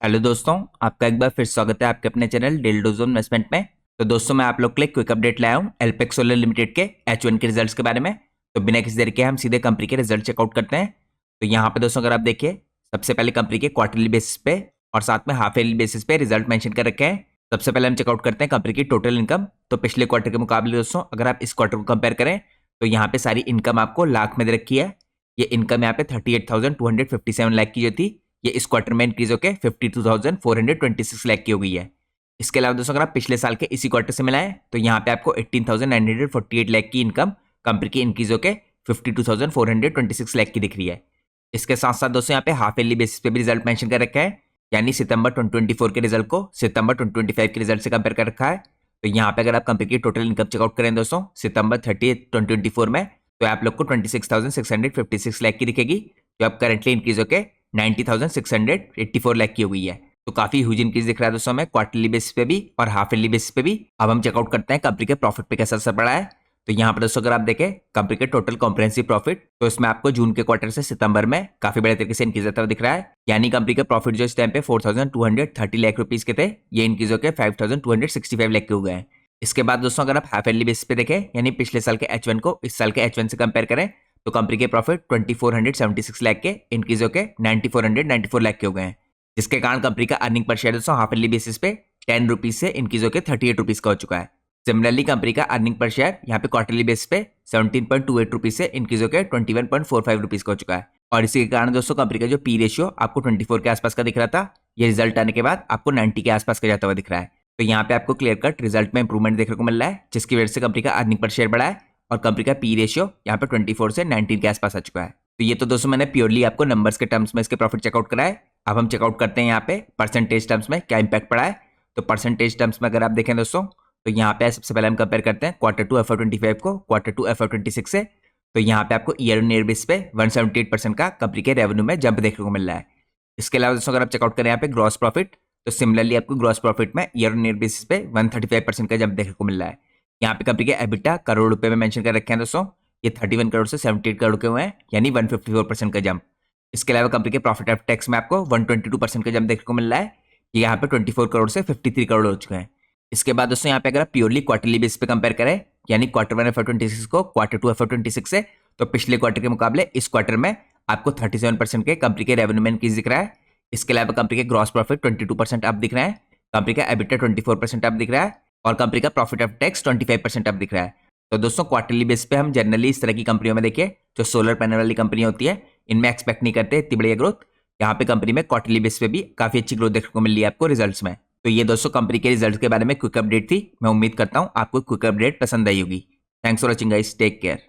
Hello दोस्तों, आपका एक बार फिर स्वागत है आपके अपने चैनल डेल्डोजो इन्वेस्टमेंट में। तो दोस्तों मैं आप लोग के लिए क्विक अपडेट लाया हूँ एल्पेक्स सोलर लिमिटेड के H1 के रिजल्ट्स के बारे में। तो बिना किसी देर के हम सीधे कंपनी के रिजल्ट चेकआउट करते हैं। तो यहाँ पे दोस्तों अगर आप देखिए, सबसे पहले कंपनी के क्वार्टरली बेसिस पे और साथ में हाफ ईयरली बेसिस पे रिजल्ट मेंशन कर रखे हैं। सबसे पहले हम चेकआउट करते हैं कंपनी की टोटल इनकम। तो पिछले क्वार्टर के मुकाबले दोस्तों अगर आप इस क्वार्टर को कंपेयर करें तो यहाँ पे सारी इनकम आपको लाख में दे रखी है। ये इनकम यहाँ पे 38,257 लाख की जो थी, ये इस क्वार्टर में इंक्रीज होकर 52,426 लाख की हो गई है। इसके अलावा दोस्तों अगर आप पिछले साल के इसी क्वार्टर से मिलाएं तो यहाँ पे आपको 18,948 लाख की इनकम कंपनी की इंक्रीज होकर 52,426 लाख की दिख रही है। इसके साथ साथ दोस्तों यहाँ पे हाफ ईयरली बेसिस पे भी रिजल्ट मेंशन कर रखा है, यानी सितंबर 2024 के रिजल्ट को सितंबर 2025 के रिजल्ट से कंपेयर कर रखा है। तो यहाँ पे अगर आप कंपनी की टोटल इनकम चेकआउट करें दोस्तों सितंबर 30 2024 में, तो आप लोग को 26,656 लाख की दिखेगी, जो अब करंटली इंक्रीज होकर 90,684 लाख की हो गई है। तो काफी ह्यूज इंक्रीज दिख रहा है दोस्तों हमें क्वार्टरली बेसिस पे भी और हाफ ईयरली बेसिस पे भी। अब हम चेकआउट करते हैं कंपनी के प्रॉफिट पे कैसा असर पड़ा है। तो यहाँ पर दोस्तों अगर आप देखें कंपनी के टोटल कॉम्प्रिहेंसिव प्रॉफिट, तो इसमें आपको जून के क्वार्टर से सितंबर में काफी बड़े तरीके से इंक्रीज होता हुआ दिख रहा है। यानी कंपनी के प्रॉफिट जो इस टाइम पे 4,230 लाख रुपीज के थे, ये इंक्रीज होकर 5,265 लाख के हो गए हैं। इसके बाद दोस्तों अगर आप हाफ ईयरली बेसिस पे देखें, यानी पिछले साल के H1 को इस साल के H1 से कंपेयर करें, तो कंपनी के प्रॉफिट 2,476 लाख के इंक्रीज होकर 9,494 लाख के हो गए हैं, जिसके कारण कंपनी का अर्निंग पर शेयर दोस्तों हाफ ईयरली बेसिस पे 10 रुपीज से इंक्रीज होकर 38 रुपीज का हो चुका है। सिमिलरली कंपनी का अर्निंग पर शेयर यहाँ पे क्वार्टरली बेसिस पे 17.28 रुपीज से इंक्रीज होकर 21.45 रुपीज का हो चुका है। और इसी के कारण दोस्तों कंपनी का जो पी रेशियो आपको 24 के आसपास का दिख रहा था, ये रिजल्ट आने के बाद आपको 90 के आसपास का जाता हुआ दिख रहा है। तो यहाँ पे आपको क्लियर कट रिजल्ट में इंप्रूवमेंट देखने को मिल रहा है, जिसकी वजह से कंपनी का अर्निंग पर शेयर बढ़ा है और कंपनी का पी रेशियो यहाँ पे 24 से 19 के आसपास आ चुका है। तो ये तो दोस्तों मैंने प्योरली आपको नंबर्स के टर्म्स में इसके प्रॉफिट चेकआउट करा है। अब हम चेकआउट करते हैं यहाँ पे परसेंटेज टर्म्स में क्या इंपैक्ट पड़ा है। तो परसेंटेज टर्म्स में अगर आप देखें दोस्तों, तो यहाँ पे सबसे पहले हम कंपेयर करते हैं क्वार्टर टू FY25 को क्वार्टर टू FY26 से। तो यहाँ पे आपको ईयर ऑन ईयर बेस पे 178% का कंपनी के रेवेन्यू में जंप देखने को मिल रहा है। इसके अलावा दोस्तों अगर आप चेकआउट करें यहाँ पे ग्रॉस प्रॉफिट, तो सिमिलरली आपको ग्रॉस प्रॉफिट में ईयर ऑन ईयर बेसिस पे 135% का जंप देखने को मिल रहा है। यहाँ पे कंपनी के एबिटा करोड़ रुपए में मेंशन कर रखे हैं दोस्तों, ये 31 करोड़ से 78 करोड़ के हुए हैं, यानी 154% का जंप। इसके अलावा कंपनी के प्रॉफिट आफ्टर टैक्स में आपको 122% का जंप देखने को मिल रहा है, ये यहाँ पे 24 करोड़ से 53 करोड़ हो चुके हैं। इसके बाद दोस्तों यहाँ पे अगर आप प्योरली क्वार्टरली बेस पे कंपेयर करें, यानी क्वार्टर 1 FY26 को क्वार्टर 2 FY26 से, तो पिछले क्वार्टर के मुकाबले इस क्वार्टर में आपको 37% के कंपनी के रेवेन्यू में इंक्रीज दिख रहा है। इसके अलावा कंपनी के ग्रॉस प्रॉफिट 22% अप दिख रहा है, कंपनी का एबिटा 24% अप दिख रहा है और कंपनी का प्रॉफिट आफ्टर टैक्स 25% अप दिख रहा है। तो दोस्तों क्वार्टरली बेस पे हम जनरली इस तरह की कंपनियों में देखिए, जो सोलर पैनल वाली कंपनी होती है, इनमें एक्सपेक्ट नहीं करते इतनी बड़ी ग्रोथ। यहाँ पे कंपनी में क्वार्टरली बेस पे भी काफी अच्छी ग्रोथ देखने को मिल रही है आपको रिजल्ट्स में। तो ये दोस्तों कंपनी के रिजल्ट के बारे में क्विक अपडेट थी। मैं उम्मीद करता हूँ आपको क्विक अपडेट पसंद आई होगी। Thanks for watching guys, take care.